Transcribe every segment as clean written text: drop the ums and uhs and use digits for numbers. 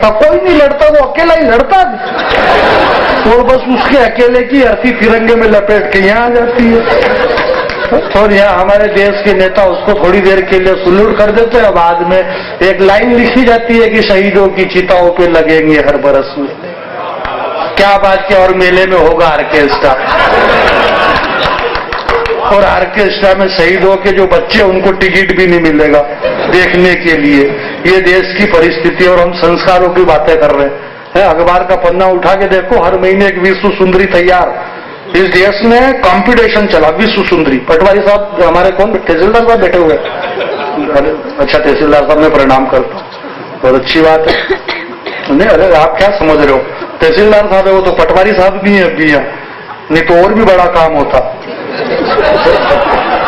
तो कोई नहीं लड़ता, वो अकेला ही लड़ता और बस उसके अकेले की अर्थी तिरंगे में लपेट के यहाँ आ जाती है। और यहाँ हमारे देश के नेता उसको थोड़ी देर के लिए सल्यूट कर देते हैं, बाद में एक लाइन लिखी जाती है कि शहीदों की चिताओं पे लगेंगे हर बरस में। क्या बात क्या, और मेले में होगा ऑर्केस्ट्रा, और ऑर्केस्ट्रा में शहीदों के जो बच्चे उनको टिकट भी नहीं मिलेगा देखने के लिए। ये देश की परिस्थिति, और हम संस्कारों की बातें कर रहे हैं। अखबार का पन्ना उठा के देखो, हर महीने एक विश्व सुंदरी तैयार। इस देश में कंपटीशन चला विश्व सुंदरी। पटवारी साहब हमारे कौन तहसीलदार साहब बैठे हुए, अच्छा तहसीलदार साहब मैं प्रणाम करता हूँ, बहुत अच्छी बात है। नहीं अरे आप क्या समझ रहे हो, तहसीलदार साहब है वो तो पटवारी साहब भी है भैया, नहीं तो और भी बड़ा काम होता।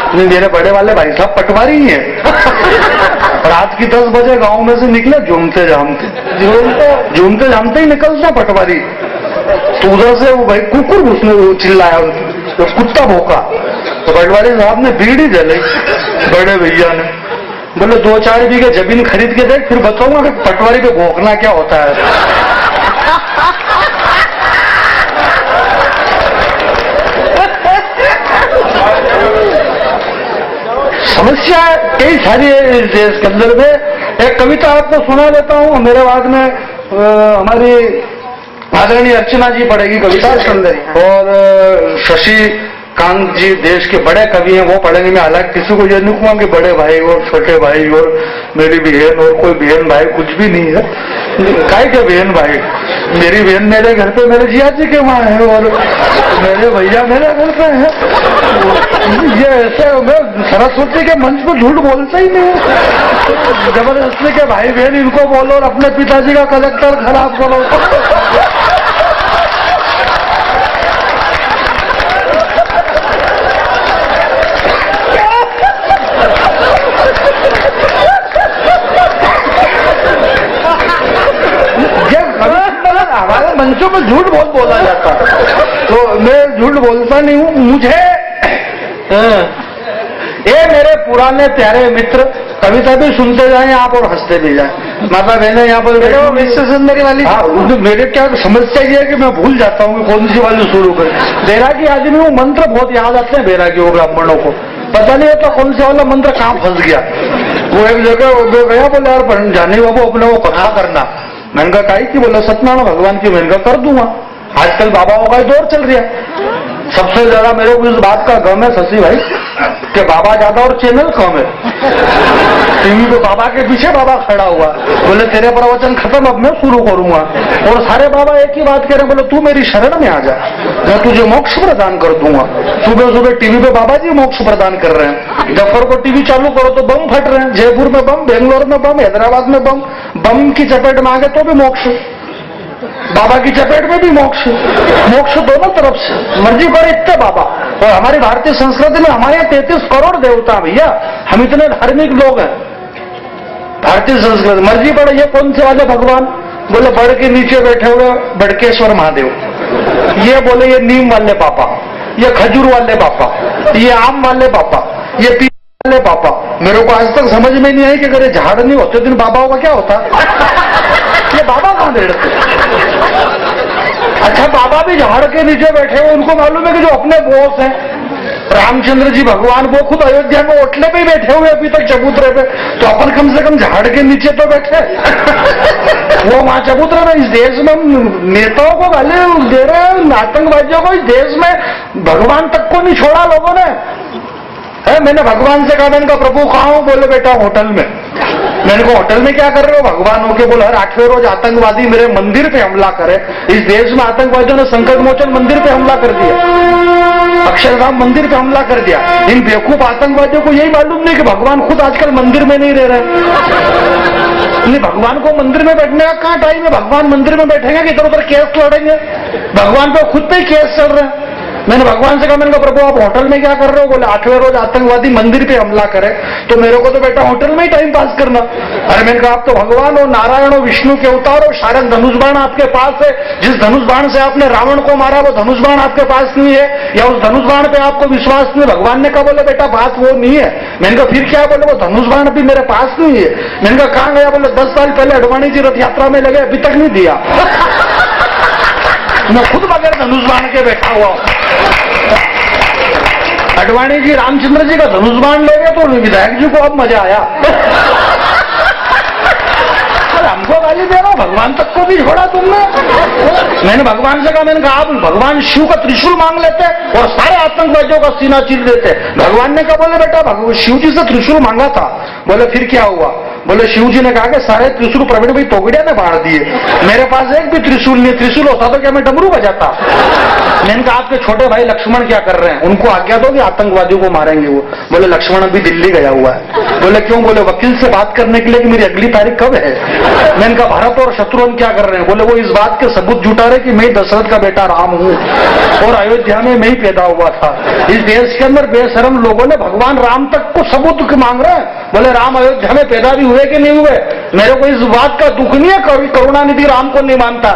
नहीं मेरे बड़े वाले भाई साहब पटवारी ही है। रात की 10 बजे गांव में से निकले झूमते झामते ही निकलता पटवारी। तो उधर से वो भाई कुकुर उसने चिल्लाया, तो कुत्ता भौंका, तो पटवारी साहब ने बीड़ी जलाई बड़े भैया ने, बोले 2-4 बीघे जमीन खरीद के देख, फिर बताऊंगा कि पटवारी पे भौंकना क्या होता है। समस्या कई सारी है इस देश के अंदर में। एक कविता आपको सुना देता हूँ, मेरे बाद में हमारी आदरणीय अर्चना जी पढ़ेगी कविता सुंदरी, और शशि कांत जी देश के बड़े कवि हैं वो पढ़ेंगे। मैं हालांकि किसी को ये नहीं कहूँगा कि बड़े भाई और छोटे भाई और मेरी बहन और कोई बहन भाई कुछ भी नहीं है, काय के बहन भाई। मेरी बहन मेरे घर पे मेरे जिया जी के वहाँ है, और मेरे भैया मेरे घर पे है। ये ऐसे मैं सरस्वती के मंच पर झूठ बोलता ही नहीं, जबरदस्ती के भाई बहन इनको बोलो और अपने पिताजी का कलेक्टर खराब करो। हमारे मंचों पर झूठ बहुत बोला जाता, तो मैं झूठ बोलता नहीं हूँ। मुझे ये मेरे पुराने प्यारे मित्र कविता भी सुनते जाएं आप और हंसते भी जाएं। माता बहने यहाँ पर विश्व सुंदरी वाली, हाँ मेरे क्या समस्या ये है कि मैं भूल जाता हूँ कि कौन सी वाली शुरू कर। बैरागी आदमी वो मंत्र बहुत याद आते हैं बैरागियों ब्राह्मणों को, पता नहीं होता कौन सा वाला मंत्र कहाँ फंस गया। वो एक जगह गया, बोले यार जाने बाबू अपने वो कथा करना। मैंने कहा काई की, बोला सत्यनारायण भगवान की। मैंने कहा कर दूंगा। आजकल बाबाओं का दौर चल रहा है। सबसे ज्यादा मेरे को इस बात का गम है शशि भाई कि बाबा ज्यादा और चैनल कम है। टीवी पे बाबा के पीछे बाबा खड़ा हुआ, बोले तेरे प्रवचन खत्म अब मैं शुरू करूंगा। और सारे बाबा एक ही बात कह रहे हैं, बोले तू मेरी शरण में आ जा, मैं तुझे मोक्ष प्रदान कर दूंगा। सुबह सुबह टीवी पे बाबा जी मोक्ष प्रदान कर रहे हैं। दोपहर को टीवी चालू करो तो बम फट रहे हैं, जयपुर में बम, बेंगलोर में बम, हैदराबाद में बम। बम की चपेट में आ गए तो भी मोक्ष, बाबा की चपेट में भी मोक्ष। मोक्ष दोनों तरफ से, मर्जी पर इतने बाबा। और हमारी भारतीय संस्कृति में हमारे यहाँ 33 करोड़ देवता भैया, हम इतने धार्मिक लोग हैं। भारतीय संस्कृति मर्जी पड़े, ये कौन से वाले भगवान, बोले बड़ के नीचे बैठे हुए बड़केश्वर महादेव, ये बोले ये नीम वाले पापा, ये खजूर वाले पापा, ये आम वाले पापा, ये पीपल वाले पापा। मेरे को आज तक समझ में नहीं आई कि अगर ये झाड़ नहीं होते दिन बाबाओं का क्या होता। ये बाबा कहां दे रहे? अच्छा बाबा भी झाड़ के नीचे बैठे हो, उनको मालूम है कि जो अपने बॉस हैं रामचंद्र जी भगवान वो खुद अयोध्या में ओटले पे ही बैठे हुए अभी तक चबूतरे पे, तो अपन कम से कम झाड़ के नीचे तो बैठे। वो वहां चबूतरे में। इस देश में नेताओं को गाली दे रहे हैं, आतंकवादियों को। इस देश में भगवान तक को नहीं छोड़ा लोगों ने। मैंने भगवान से कहा, मैंने कहा प्रभु कहाँ हो? बोले बेटा होटल में। मैंने कहा होटल में क्या कर रहे हो? भगवान हो के। बोले हर 8वें रोज आतंकवादी मेरे मंदिर पे हमला करे। इस देश में आतंकवादियों ने संकट मोचन मंदिर पे हमला कर दिया, अक्षरधाम मंदिर पे हमला कर दिया। इन बेवकूफ आतंकवादियों को यही मालूम नहीं कि भगवान खुद आजकल मंदिर में नहीं रह रहे। नहीं, भगवान को मंदिर में बैठने का कहाँ टाइम है? भगवान मंदिर में बैठेंगे कि इधर उधर केस लड़ेंगे? भगवान पे खुद पे ही केस चल रहे हैं। मैंने भगवान से कहा, मैंने कहा प्रभु आप होटल में क्या कर रहे हो? बोले 8वें रोज आतंकवादी मंदिर पे हमला करे तो मेरे को तो बेटा होटल में ही टाइम पास करना। अरे मैंने कहा आप तो भगवान हो, नारायण हो, विष्णु के अवतार हो, शायद धनुष बाण आपके पास है। जिस धनुष बाण से आपने रावण को मारा वो धनुष बाण आपके पास नहीं है, या उस धनुष बाण पे आपको विश्वास नहीं। भगवान ने कहा बोले बेटा बात वो नहीं है। मैंने कहा फिर क्या? बोले वो धनुष बाण भी मेरे पास नहीं है। मैंने कहा कहां गया? बोले 10 साल पहले अडवाणी जी रथ यात्रा में लगे, अभी तक नहीं दिया। मैं खुद बगैर धनुष बाण के बैठा हुआ। अडवाणी जी रामचंद्र जी का धनुष बाण ले गए तो विधायक जी को अब मजा आया। हमको गाली दे रहा, भगवान तक को भी छोड़ा तुमने। मैंने भगवान से कहा, मैंने कहा आप भगवान शिव का त्रिशूल मांग लेते और सारे आतंकवादियों का सीना चीर देते। भगवान ने कहा बोले बेटा शिव जी से त्रिशूल मांगा था। बोले फिर क्या हुआ? बोले शिव जी ने कहा कि सारे त्रिशूल प्रवीण भाई तोगड़िया ने बांट दिए, मेरे पास एक भी त्रिशूल नहीं। त्रिशूल होता तो क्या मैं डमरू बजाता? मैंने कहा आपके छोटे भाई लक्ष्मण क्या कर रहे हैं? उनको आज्ञा दो कि आतंकवादियों को मारेंगे वो। बोले लक्ष्मण अभी दिल्ली गया हुआ है। बोले क्यों? बोले वकील से बात करने के लिए कि मेरी अगली तारीख कब है। मैंने कहा भारत और शत्रुघ्न क्या कर रहे हैं? बोले वो इस बात के सबूत जुटा रहे कि मैं दशरथ का बेटा राम हूं और अयोध्या में मैं ही पैदा हुआ था। इस देश के अंदर बेशरम लोगों ने भगवान राम तक को सबूत मांग रहे हैं। बोले राम अयोध्या में पैदा भी हुए कि नहीं हुए? मेरे को इस बात का दुख नहीं है, करुणानिधि राम को नहीं मानता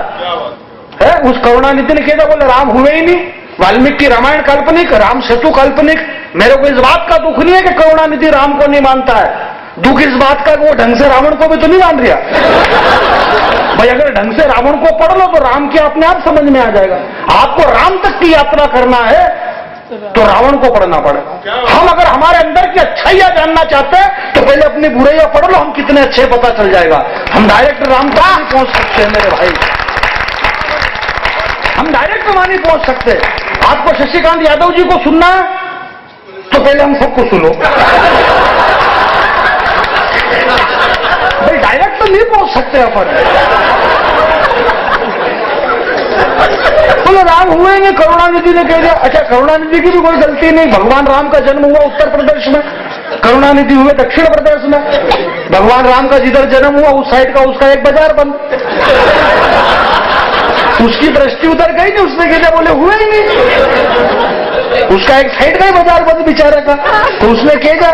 है। उस करुणानिधि ने कहा बोले राम हुए ही नहीं। वाल्मीकि रामायण काल्पनिक, राम सेतु काल्पनिक। मेरे को इस बात का दुख नहीं है कि करुणानिधि राम को नहीं मानता है, दुख इस बात का वो ढंग से रावण को भी तो नहीं मान रहा। भाई अगर ढंग से रावण को पढ़ लो तो राम क्या अपने आप समझ में आ जाएगा। आपको राम तक की यात्रा करना है तो रावण को पढ़ना पड़ेगा। हम अगर हमारे अंदर की अच्छाइयां जानना चाहते हैं तो पहले अपनी बुराइयां पढ़ लो, हम कितने अच्छे पता चल जाएगा। हम डायरेक्ट राम तक नहीं पहुंच सकते मेरे भाई, हम डायरेक्ट वहां नहीं पहुंच सकते। आपको शशिकांत यादव जी को सुनना है तो पहले हम सबको सुनो। भाई डायरेक्ट तो नहीं पहुंच सकते अपन। बोले राम हुए नहीं, करुणानिधि ने कह दिया। अच्छा करुणानिधि की भी कोई गलती नहीं। भगवान राम का जन्म हुआ उत्तर प्रदेश में, करुणानिधि हुए दक्षिण प्रदेश में। भगवान राम का जिधर जन्म हुआ उस साइड का उसका एक बाजार बंद। उसकी दृष्टि उधर गई नहीं, उसने कह दिया बोले हुए ही नहीं। उसका एक साइड का ही बाजार बंद बेचारे का, तो उसने कह दिया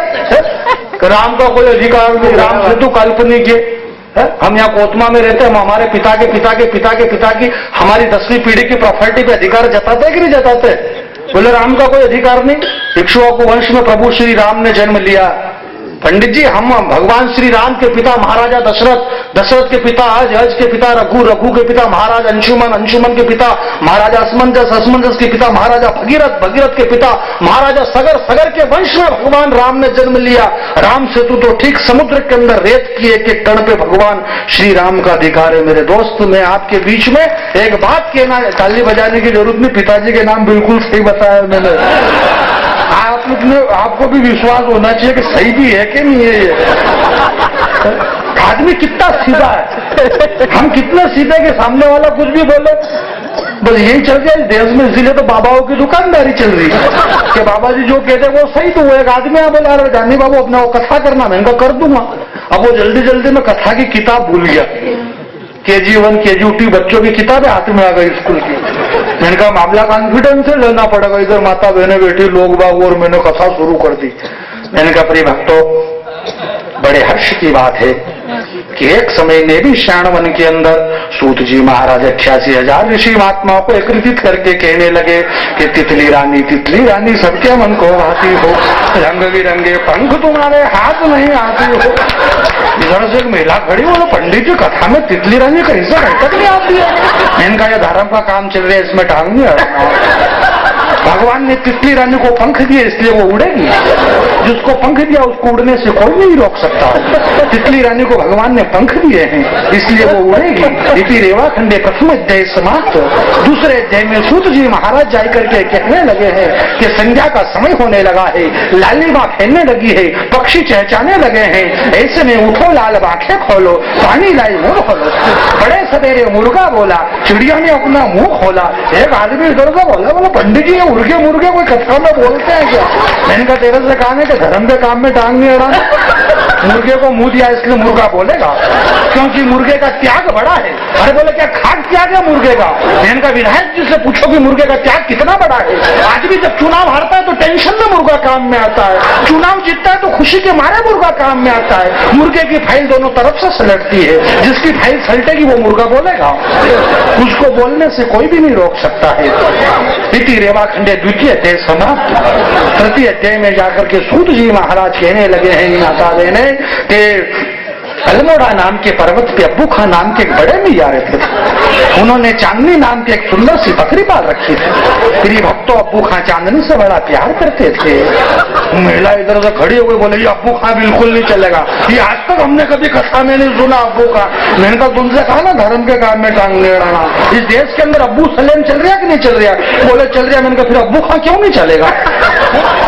राम का कोई अधिकार नहीं, राम से तो काल्पनिक है। हम यहाँ कोतमा में रहते हैं, हम हमारे पिता के पिता के पिता के पिता की हमारी 10वीं पीढ़ी की प्रॉपर्टी पे अधिकार जताते कि नहीं जताते? बोले राम का कोई अधिकार नहीं। इक्ष्वाकु वंश में प्रभु श्री राम ने जन्म लिया। पंडित जी हम भगवान श्री राम के पिता महाराजा दशरथ, दशरथ के पिता हज के पिता रघु, रघु के पिता महाराज अंशुमन, अंशुमन के पिता महाराजा असमंजस, असमंजस के पिता महाराजा भगीरथ, भगीरथ के पिता महाराजा सगर, सगर के वंश में भगवान राम ने जन्म लिया। राम सेतु तो ठीक समुद्र के अंदर रेत की एक एक कण पे भगवान श्री राम का अधिकार है। मेरे दोस्त मैं आपके बीच में एक बात कहना, ताली बजाने की जरूरत नहीं, पिताजी के नाम बिल्कुल सही बताया मैंने। आपको भी विश्वास होना चाहिए कि सही भी है कि नहीं है। ये आदमी कितना सीधा है, हम कितने सीधे के सामने वाला कुछ भी बोले बस यही चल गया इस देश में। इसीलिए तो बाबाओं की दुकानदारी चल रही है कि बाबा जी जो कहते वो सही। तो वो एक आदमी है बोला अरे गांधी बाबू अपना वो कथा करना, मैं कर दूंगा। अब वो जल्दी जल्दी में कथा की किताब भूल गया। KG1 KG2 बच्चों की किताबें हाथ में आ गई स्कूल की। मैंने कहा मामला कॉन्फिडेंस से लेना पड़ेगा, इधर माता बहने बैठी लोग बाग, और मैंने कथा शुरू कर दी। मैंने कहा प्रिय भक्तों बड़े हर्ष की बात है कि एक समय में भी श्याणवन के अंदर सूत जी महाराज 88,000 ऋषि महात्माओं को एकत्रित करके कहने लगे कि तितली रानी सबके मन को भाती हो, रंग बिरंगे पंख तुम्हारे हाथ नहीं आती हो। इधर से एक महिला खड़ी, बोलो पंडित जी कथा में तितली रानी कैसे हरकत नहीं आती है? मैंने कहा यह धर्म का काम चल रहा है, इसमें टांग नहीं हटना। भगवान ने तितली रानी को पंख दिए इसलिए वो उड़ेगी, जिसको पंख दिया उसको उड़ने से कोई नहीं रोक सकता। तितली रानी को भगवान ने पंख दिए हैं इसलिए वो उड़ेगी। इति रेवा खंडे प्रथम अध्याय समाप्त। दूसरे अध्याय में सूत जी महाराज जाकर करके कहने लगे हैं कि संध्या का समय होने लगा है, लालिमा फैलने लगी है, पक्षी चहचाने लगे हैं, ऐसे में उठो लाल आंखें खोलो, पानी लाई मुंह खोलो। बड़े सवेरे मुर्गा बोला, चिड़िया ने अपना मुंह खोला। एक आदमी इधर का बोला, बोला पंडित जी मुर्गे मुर्गे कोई कथा में बोलते हैं क्या? मैंने कहा तेरे से कहा है कि धर्म के काम में टांग नहीं अड़ाना। मुर्गे को मुंह दिया इसलिए मुर्गा बोलेगा, क्योंकि मुर्गे का त्याग बड़ा है। अरे बोले क्या खाक त्याग है मुर्गे का? मैंने कहा विधायक जी से पूछो कि मुर्गे का त्याग कितना बड़ा है। आदमी जब चुनाव हारता है तो टेंशन में मुर्गा काम में आता है, चुनाव जीतता है तो खुशी के मारे मुर्गा काम में आता है। मुर्गे की फाइल दोनों तरफ से सलटती है, जिसकी फाइल सलटेगी वो मुर्गा बोलेगा, उसको बोलने से कोई भी नहीं रोक सकता है। इति रेवाखंडे द्वितीय अध्याय समाप्त। तृतीय अध्याय में जाकर के सूत जी महाराज कहने लगे हैं इन आचार्य ने कि अल्मोड़ा नाम के पर्वत पे अब्बू खां नाम के एक बड़े मियाँ रहते थे। उन्होंने चांदनी नाम की एक सुंदर सी बकरी पाल रखी थी। प्रिय भक्तों अब्बू खां चांदनी से बड़ा प्यार करते थे। महिला इधर उधर खड़ी हो गई, बोले ये अब्बू खां बिल्कुल नहीं चलेगा, ये आज तक हमने कभी कथा में नहीं सुना अब्बू खां। मैंने कहा तुमसे कहा ना धर्म के काम में टांग नहीं अड़ाना। इस देश के अंदर अब्बू सलेम चल रहा कि नहीं चल रहा? बोले चल रहा। मैंने कहा फिर अब्बू खां क्यों नहीं चलेगा?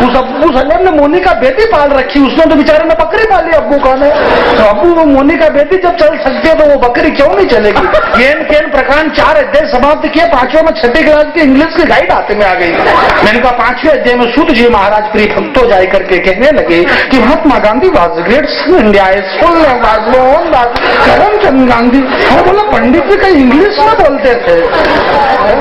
उस अब्बू सलेम ने मोनी का बेटी पाल रखी, उसने तो बेचारे ने बकरी पाली अब्बू खां ने। तो अब्बू मोनी का बेटी जब चल सकती है तो वो बकरी क्यों नहीं चलेगी? केन केन प्रकार 4 अध्याय समाप्त किए, 5वें में 6ठी क्लास की इंग्लिश की गाइड हाथ में आ गई। मैंने कहा 5वें अध्याय में सूत जी महाराज प्रिय भक्तों जाए करके कहने लगे कि Mahatma Gandhi was great India Karamchand Gandhi. और बोला पंडित जी कहीं इंग्लिश में बोलते थे।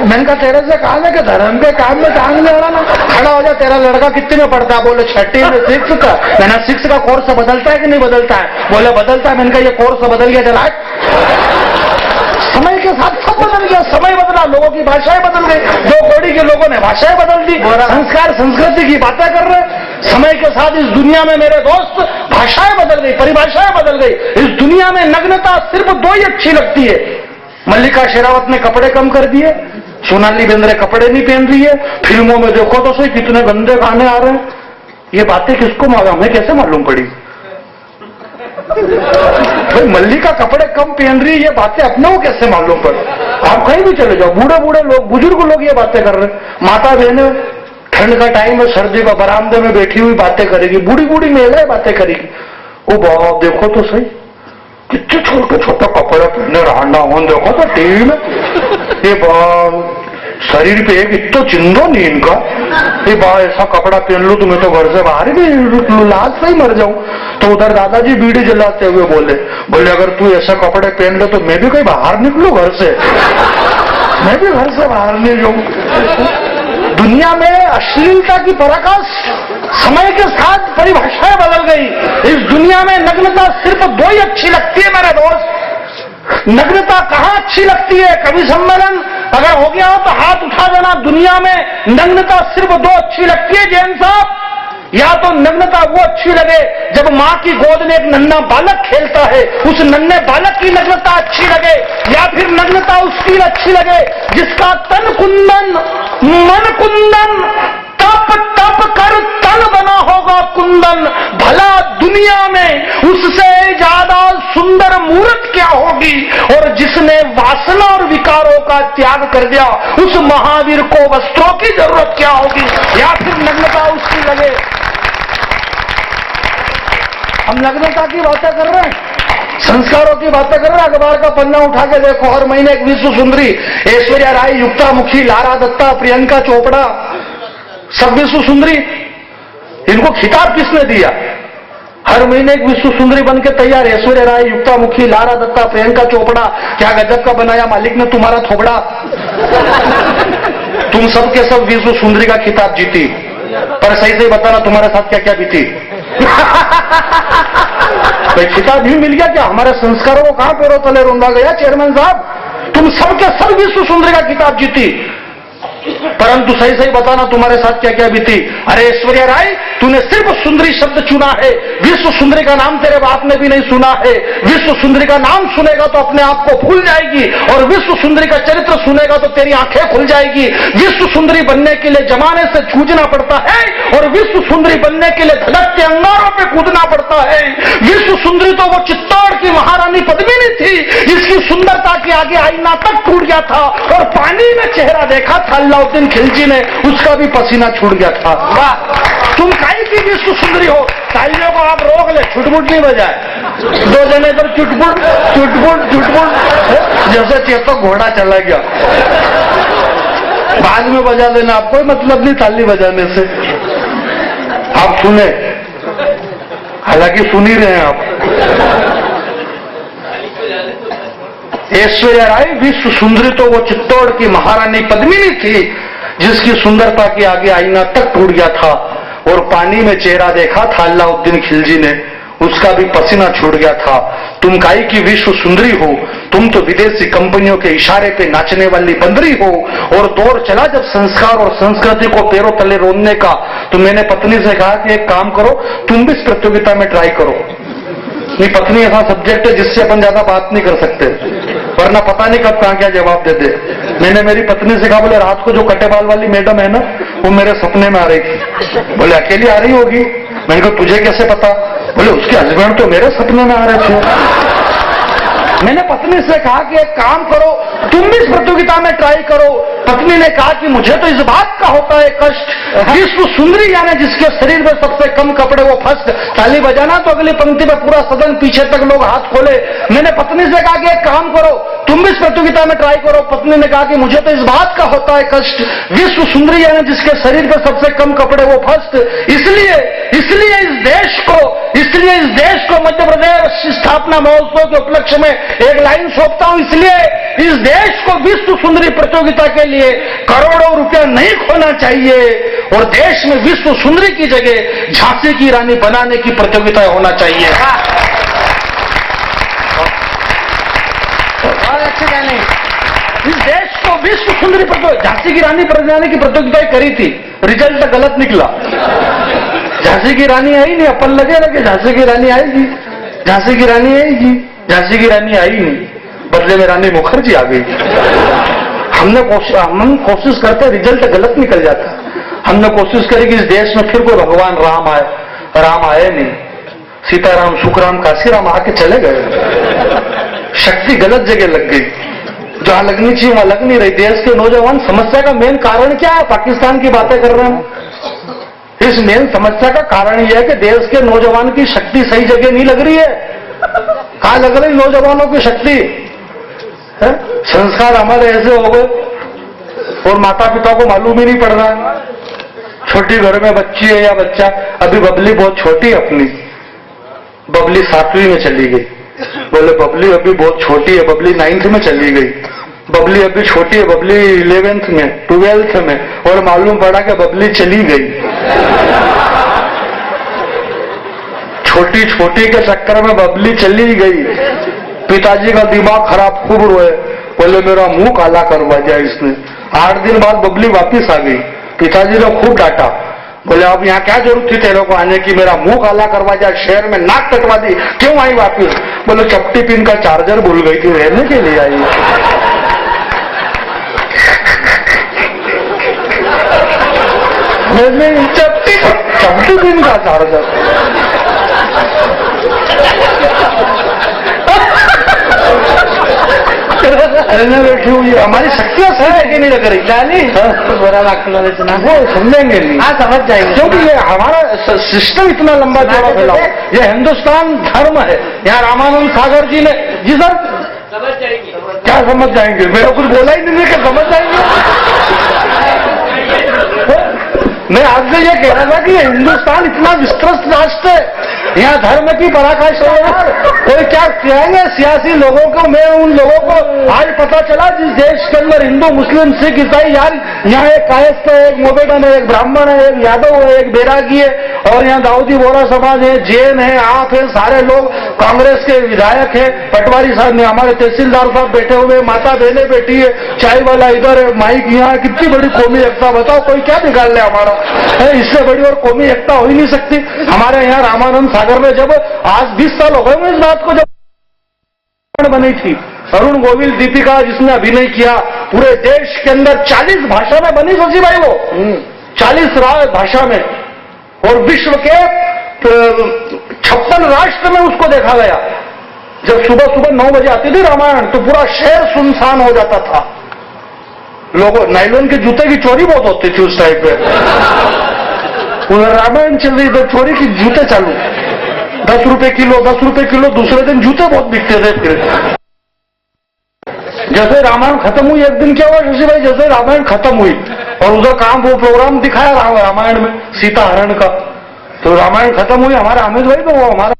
मैंने कहा तेरे से कहा ना कि धर्म के काम में टांग नहीं अड़ाना। खड़ा हो जा, तेरा लड़का कितने में पढ़ता है? बोले 6ठी में 6th का। मैंने 6th का कोर्स बदलता है कि नहीं बदलता है? बोले बदलता है। मैंने कहा ये कोर्स बदल गया चला। समय के साथ सब बदल गया, समय बदला, लोगों की भाषाएं बदल गई। 2 कौड़ी के लोगों ने भाषाएं बदल दी, संस्कार संस्कृति की बातें कर रहे। समय के साथ इस दुनिया में मेरे दोस्त भाषाएं बदल गई, परिभाषाएं बदल गई। इस दुनिया में नग्नता सिर्फ 2 ही अच्छी लगती है। मल्लिका शेरावत ने कपड़े कम कर दिए, सोनाली बेंद्रे कपड़े नहीं पहन रही है। फिल्मों में देखो तो सही कितने गंदे गाने आ रहे हैं। ये बातें किसको मालूम, हमें कैसे मालूम पड़ी? भाई मल्लिका कपड़े कम पहन रही है, ये बातें अपने को कैसे मालूम पड़े? आप कहीं भी चले जाओ, बूढ़े बूढ़े लोग, बुजुर्ग लोग ये बातें कर रहे हैं। माता बहने ठंड का टाइम है, सर्दी का बरामदे में बैठी हुई बातें करेगी, बूढ़ी बूढ़ी महिलाएं बातें करेगी। ओ बाप देखो तो सही कितने छोटे छोटे कपड़े पहने रहा हूं, देखो तो टीवी में। ये बाप शरीर पे एक इतना चिंदो नहीं इनका। ये बा ऐसा कपड़ा पहन लो तो मैं तो घर से बाहर भी लाज से ही मर जाऊं। तो उधर दादाजी बीड़ी जलाते हुए बोले अगर तू ऐसा कपड़े पहन ले तो मैं भी कहीं बाहर निकलूं घर से, मैं भी घर से बाहर नहीं जाऊं। दुनिया में अश्लीलता की पराकाष्ठ, समय के साथ परिभाषाएं बदल गई। इस दुनिया में नग्नता सिर्फ 2 ही अच्छी लगती है मेरे दोस्त। नग्नता कहां अच्छी लगती है? कवि सम्मेलन अगर हो गया हो तो हाथ उठा देना। दुनिया में नग्नता सिर्फ 2 अच्छी लगती है जैन साहब। या तो नग्नता वो अच्छी लगे जब मां की गोद में एक नन्हा बालक खेलता है, उस नन्हे बालक की नग्नता अच्छी लगे, या फिर नग्नता उसकी अच्छी लगे जिसका तन कुंदन मन कुंदन तप तप कर तन बना होगा कुंदन। भला दुनिया में उससे ज्यादा सुंदर मूर्त क्या होगी? और जिसने वासना और विकारों का त्याग कर दिया उस महावीर को वस्त्रों की जरूरत क्या होगी? या फिर नग्नता उसकी लगे। हम नग्नता की बातें कर रहे हैं, संस्कारों की बातें कर रहे हैं। अखबार का पन्ना उठा के देखो, हर महीने एक विश्व सुंदरी, ऐश्वर्या राय, युक्ता मुखी, लारा दत्ता, प्रियंका चोपड़ा, सब विश्व सुंदरी। इनको खिताब किसने दिया? हर महीने एक विश्व सुंदरी बन के तैयार। ऐश्वर्या राय, युक्ता मुखी, लारा दत्ता, प्रियंका चोपड़ा। क्या गजब का बनाया मालिक ने तुम्हारा थोबड़ा। तुम सब के सब विश्व सुंदरी का खिताब जीती, पर सही से बताना तुम्हारे साथ क्या क्या बीती। भाई खिताब भी मिल गया क्या? हमारे संस्कारों को कहां पैरों तले रोंदा गया चेयरमैन साहब? तुम सबके सब विश्व सुंदरी का खिताब जीती, परंतु सही सही बताना तुम्हारे साथ क्या क्या बीती। अरे ऐश्वर्या राय, तूने सिर्फ सुंदरी शब्द चुना है, विश्व सुंदरी का नाम तेरे बाप ने भी नहीं सुना है। विश्व सुंदरी का नाम सुनेगा तो अपने आप को भूल जाएगी, और विश्व सुंदरी का चरित्र सुनेगा तो तेरी आंखें खुल जाएगी। विश्व सुंदरी बनने के लिए जमाने से जूझना पड़ता है, और विश्व सुंदरी बनने के लिए धड़कते अंगारों पे कूदना पड़ता है। विश्व सुंदरी तो वो चित्तौड़ की महारानी पद्मिनी थी, इसकी सुंदरता के आगे आईना तक टूट गया था, और पानी में चेहरा देखा था अलाउद्दीन खिलजी ने, उसका भी पसीना छूट गया था। वाह, तुम काई की विश्व सुंदरी हो? तालियों को आप रोक ले, छुटपुट नहीं बजाए। 2 जने पर चुटपुट चुटपुट चुटपुट, जैसे चेतक घोड़ा चला गया। बाद में बजा देना, आप कोई मतलब नहीं ताली बजाने से। आप सुने, हालांकि सुन ही रहे हैं आप। ऐश्वर्या राय विश्व सुंदरी तो वो चित्तौड़ की महारानी पद्मिनी थी, जिसकी सुंदरता के आगे आईना तक टूट गया था और पानी में चेहरा देखा था अलाउद्दीन खिलजी ने, उसका भी पसीना छूट गया था। तुम काई की विश्व सुंदरी हो, तुम तो विदेशी कंपनियों के इशारे पे नाचने वाली बंदरी हो। और दौर चला जब संस्कार और संस्कृति को पैरों तले रोनने का, तो मैंने पत्नी से कहा कि एक काम करो, तुम भी इस प्रतियोगिता में ट्राई करो। नहीं, पत्नी ऐसा सब्जेक्ट है जिससे अपन ज्यादा बात नहीं कर सकते, वरना पता नहीं कब कहां क्या जवाब दे दे। मैंने मेरी पत्नी से कहा, बोले रात को जो कटे बाल वाली मैडम है ना, वो मेरे सपने में आ रही थी। बोले अकेली आ रही होगी। मैंने कहा तुझे कैसे पता? बोले उसके हस्बैंड तो मेरे सपने में आ रहे थे। मैंने पत्नी से कहा कि एक काम करो, तुम भी इस प्रतियोगिता में ट्राई करो। पत्नी ने कहा कि मुझे तो इस बात का होता है कष्ट, विश्व सुंदरी यानी जिसके शरीर में सबसे कम कपड़े वो फर्स्ट। ताली बजाना तो अगली पंक्ति में पूरा सदन पीछे तक लोग हाथ खोले। मैंने पत्नी से कहा कि एक काम करो, तुम भी इस प्रतियोगिता में ट्राई करो। पत्नी ने कहा कि मुझे तो इस बात का होता है कष्ट, विश्व सुंदरी यानी जिसके शरीर में सबसे कम कपड़े वो फर्स्ट। इसलिए इस देश को मध्य प्रदेश स्थापना महोत्सव के उपलक्ष्य में एक लाइन सौंपता हूं। इसलिए इस देश को विश्व सुंदरी प्रतियोगिता के लिए करोड़ों रुपया नहीं खोना चाहिए और देश में विश्व सुंदरी की जगह झांसी की रानी बनाने की प्रतियोगिता होना चाहिए। और अच्छे कहने, इस देश को विश्व सुंदरी प्रतियोगिता, झांसी की रानी बनाने की प्रतियोगिता करी थी, रिजल्ट गलत निकला। झांसी की रानी आई नहीं, अपन लगे ना कि झांसी की रानी आएगी, झांसी की रानी आएगी, झांसी की रानी आई नहीं, बदले में रानी मुखर्जी आ गई। हम कोशिश करते, रिजल्ट गलत निकल जाता। हमने कोशिश करी कि इस देश में फिर कोई भगवान राम आए, राम आए नहीं। सीताराम, सुखराम, काशीराम आके चले गए। शक्ति गलत जगह लग गई, जहां लगनी चाहिए वहां लग नहीं रही। देश के नौजवान, समस्या का मेन कारण क्या है? पाकिस्तान की बातें कर रहे हैं। इस मेन समस्या का कारण यह है कि देश के नौजवान की शक्ति सही जगह नहीं लग रही है। कहां लग रही नौजवानों की शक्ति है? संस्कार हमारे ऐसे हो गए और माता पिता को मालूम ही नहीं पड़ रहा। छोटी घर में बच्ची है या बच्चा, अभी बबली बहुत छोटी है अपनी, बबली 7वीं में चली गई। बोले बबली अभी बहुत छोटी है, बबली 9th में चली गई। बबली अभी छोटी है, बबली 11th में, 12th में, और मालूम पड़ा कि बबली चली गई। छोटी छोटी के चक्कर में बबली चली गई। पिताजी का दिमाग खराब, खूब रोए, बोले मेरा मुंह काला करवा दिया इसने। 8 दिन बाद बबली वापिस आ गई। पिताजी ने खूब डांटा, बोले अब यहाँ क्या जरूरत थी तेरे को आने की, मेरा मुंह काला करवा दिया, शहर में नाक कटवा दी, क्यों आई वापिस? बोले चपटी पिन का चार्जर भूल गई थी, रहने के लिए आई। चपटी पिन का चार्जर बैठी हुई है। हमारी शक्तियां सही कि नहीं लग रही, वो समझेंगे नहीं। हाँ समझ जाएंगे, क्योंकि ये हमारा सिस्टम इतना लंबा चौड़ा फैला। ये हिंदुस्तान धर्म है। यहाँ रामानंद सागर जी ने, जी सर समझ जाएंगे। क्या समझ जाएंगे? मेरा कुछ बोला ही नहीं कि समझ जाएंगे। मैं आपसे ये कह रहा था कि हिंदुस्तान इतना विस्तृत राष्ट्र है, यहाँ धर्म की पराकाष्ठा है। कोई क्या कहेंगे सियासी लोगों को? मैं उन लोगों को आज पता चला जिस देश के अंदर हिंदू, मुस्लिम, सिख, ईसाई, यार यहाँ एक कायस्थ है, एक मोबेडन है, एक ब्राह्मण है, एक यादव है, एक बैरागी है, और यहाँ दाऊदी बोरा समाज है, जैन है, आप है, सारे लोग कांग्रेस के विधायक है, पटवारी साहब ने, हमारे तहसीलदार साहब बैठे हुए, माता बहने बैठी है, चाय वाला इधर है, माइक यहाँ, कितनी बड़ी कौमी एकता। बताओ कोई क्या निकाल ले हमारा? इससे बड़ी और कौमी एकता हो ही नहीं सकती। हमारे यहाँ रामानंद सागर में जब आज 20 साल हो गए इस बात को, जब बनी थी अरुण गोविल दीपिका जिसने अभिनय किया, पूरे देश के अंदर 40 भाषा में बनी शशि भाई, वो 40 भाषा में, और विश्व के 56 राष्ट्र में उसको देखा गया। जब सुबह सुबह 9 बजे आती थी रामायण, तो पूरा शहर सुनसान हो जाता था। लोगों, नायलॉन के जूते की चोरी बहुत होती थी उस टाइप पे। उधर रामायण चल रही, इधर चोरी की जूते चालू, 10 रुपए किलो, 10 रुपए किलो। दूसरे दिन जूते बहुत बिकते थे। फिर जैसे रामायण खत्म हुई एक दिन क्या हुआ शशि भाई, जैसे रामायण खत्म हुई और उधर काम वो प्रोग्राम दिखाया रामायण में सीता हरण का, तो रामायण खत्म हुई हमारा अमित भाई, तो वो हमारा